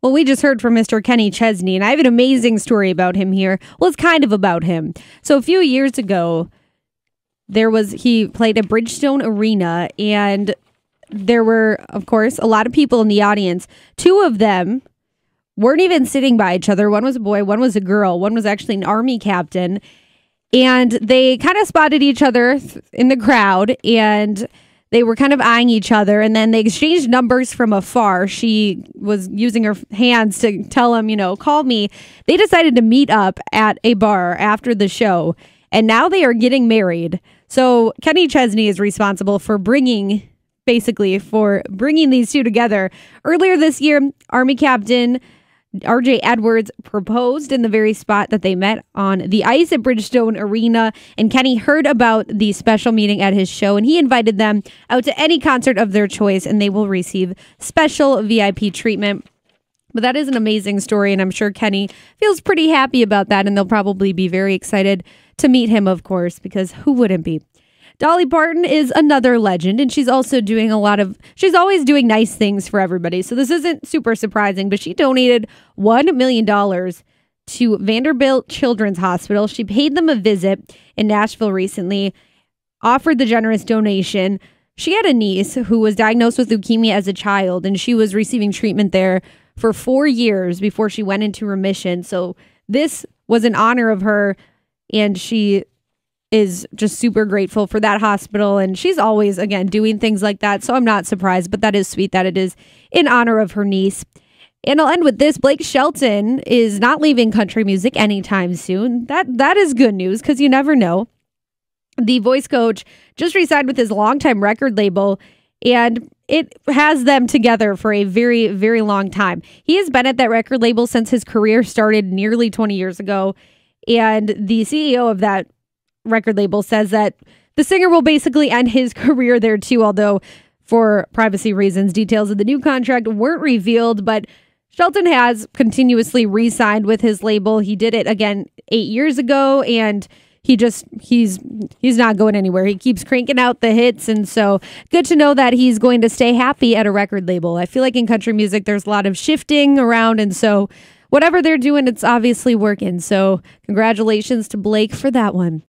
Well, we just heard from Mr. Kenny Chesney, and I have an amazing story about him here. Well, it's kind of about him. So a few years ago, he played at Bridgestone Arena, and there were, of course, a lot of people in the audience. Two of them weren't even sitting by each other. One was a boy, one was a girl. One was actually an Army captain. And they kind of spotted each other in the crowd, and they were kind of eyeing each other, and then they exchanged numbers from afar. She was using her hands to tell him, call me. They decided to meet up at a bar after the show, and now they are getting married. So Kenny Chesney is responsible for bringing these two together. Earlier this year, Army Captain RJ Edwards proposed in the very spot that they met on the ice at Bridgestone Arena, and Kenny heard about the special meeting at his show, and he invited them out to any concert of their choice, and they will receive special VIP treatment. But that is an amazing story, and I'm sure Kenny feels pretty happy about that, and they'll probably be very excited to meet him, of course, because who wouldn't be? Dolly Parton is another legend, and she's also doing she's always doing nice things for everybody. So this isn't super surprising, but she donated $1 million to Vanderbilt Children's Hospital. She paid them a visit in Nashville recently, offered the generous donation. She had a niece who was diagnosed with leukemia as a child, and she was receiving treatment there for 4 years before she went into remission. So this was in honor of her, and she is just super grateful for that hospital, and she's always, again, doing things like that, so I'm not surprised, but that is sweet that it is in honor of her niece. And I'll end with this. Blake Shelton is not leaving country music anytime soon. That is good news, because you never know. The voice coach just re-signed with his longtime record label, and it has them together for a very, very long time. He has been at that record label since his career started nearly 20 years ago, and the CEO of that record label says that the singer will basically end his career there too, although for privacy reasons, details of the new contract weren't revealed. But Shelton has continuously re-signed with his label. He did it again 8 years ago, and he's not going anywhere. He keeps cranking out the hits, and so good to know that he's going to stay happy at a record label. I feel like in country music there's a lot of shifting around, and so whatever they're doing, it's obviously working. So congratulations to Blake for that one.